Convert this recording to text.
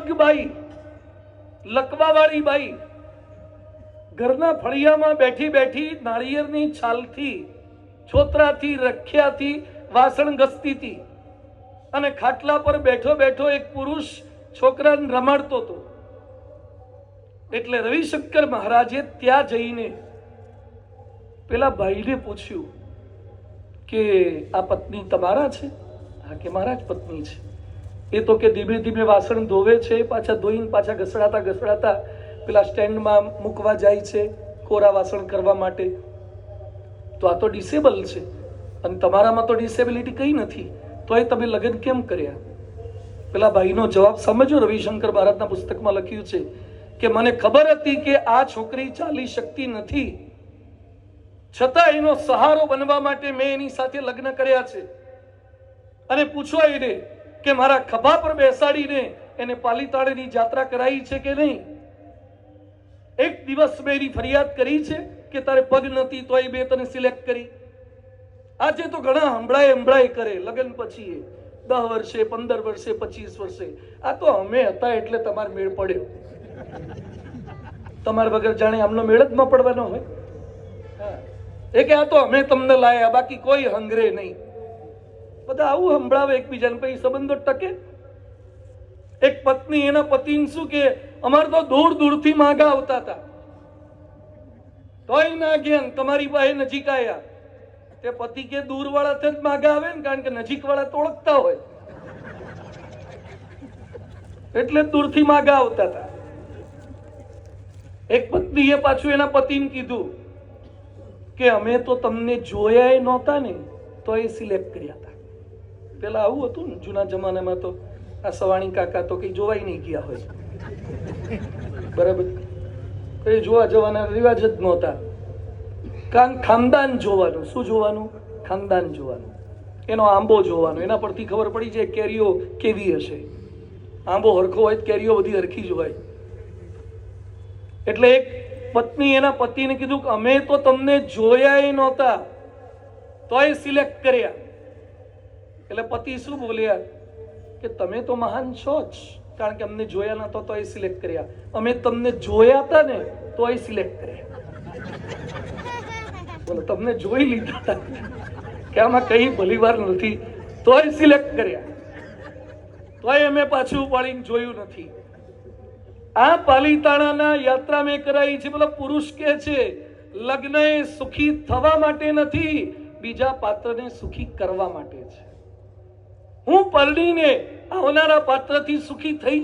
પગ બાઈ, લકવાવાળી બાઈ ઘરના ફળિયામાં બેઠી બેઠી નાળિયેરની છાલથી, છોતરાથી, રખ્યાથી વાસણ ઘસતી હતી અને ખાટલા પર બેઠો બેઠો એક પુરુષ છોકરાને રમાડતો હતો. એટલે રવિશંકર મહારાજે ત્યાં જઈને પેલા ભાઈને પૂછ્યું કે આ પત્ની તમારા છે? હા કે મારા જ પત્ની છે. એ તો કે ધીમે ધીમે વાસણ ધોવે છે, પાછા ધોઈને પાછા ઘસડાતા ઘસડાતા પેલા સ્ટેન્ડમાં મૂકવા જાય છે કોરા વાસણ કરવા માટે. તો આ તો ડિસેબલ છે અને તમારામાં તો ડિસેબિલિટી કઈ નથી, તો એ તમે લગ્ન કેમ કર્યા? પેલા ભાઈનો જવાબ સમજો. રવિશંકર મહારાજના પુસ્તકમાં લખ્યું છે કે મને ખબર હતી કે આ છોકરી ચાલી શકતી નથી, છતાં એનો સહારો બનવા માટે મેં એની સાથે લગ્ન કર્યા છે. અને પૂછો એને કે મારા ખભા પર બેસાડીને એને પાલીતાણાની જાત્રા કરાઈ છે કે નહીં? એક દિવસ મેં એની ફરિયાદ કરી છે કે તારે પગ નથી તો એ બે તને સિલેક્ટ કરી? આજે તો ઘણા હંભળાય કરે લગ્ન પછી 10 વર્ષે, 15 વર્ષે, 25 વર્ષે. આ તો અમે હતા એટલે તમારે મેળ પડ્યો. તમારા વગર જાણે આમનો મેળ જ ન પડવાનો હોય. એ કે આ તો અમે તમને લાયા, બાકી કોઈ હંગરે નહીં. બધા આવું સંભળાવે એકબીજાને, પછી સંબંધો ટકે? એક પત્ની એના પતિને શું કે, અમારે તો દૂર દૂરથી માગા આવતા હતા, તોય ના ગયા, તમારી પાસે નજીક આવ્યા. તે પતિ કે દૂર વાળા જ માગા આવે ને, કારણ કે નજીક વાળા તો ઓળખતા હોય એટલે દૂરથી માગા આવતા હતા. એક પત્નીએ પાછું એના પતિને કીધું કે અમે તો તમને જોયા નહોતા ને તો એ સિલેક્ટ કર્યા હતા. પેલા આવું હતું ને જૂના જમાનામાં, તો આ સવાણી કાકા તો કઈ જોવાય નહીં ગયા હોય, બરાબર? કઈ જોવા જવાના રિવાજ જ નહોતા. ખાનદાન જોવાનું. શું જોવાનું? ખાનદાન જોવાનું. એનો આંબો જોવાનો, એના પરથી ખબર પડી જાય કેરીઓ કેવી હશે. આંબો હરખો હોય કેરીઓ બધી હરખી જ હોય. એટલે એક પત્ની એના પતિને કીધું કે અમે તો તમને જોયા નહોતા તોય સિલેક્ટ કર્યા. એટલે પતિ શું બોલ્યા કે તમે તો મહાન છો જ, કારણ કે અમને જોયા નહોતા તોય સિલેક્ટ કર્યા. અમે તમને જોયા હતા ને તોય સિલેક્ટ કર્યા. બોલો, તમને જોઈ લીધા હતા કે આમાં કઈ ભલીવાર નથી તોય સિલેક્ટ કર્યા, તોય અમે પાછું ઉપાડીને જોયું નથી. આ પાલીતાણાના યાત્રા મેં કરાઈ છે. બોલો, પુરુષ કે છે લગ્ન એ સુખી થવા માટે નથી, બીજા પાત્રને સુખી કરવા માટે છે. હું પરણીને આવનારા પાત્રથી સુખી થઈ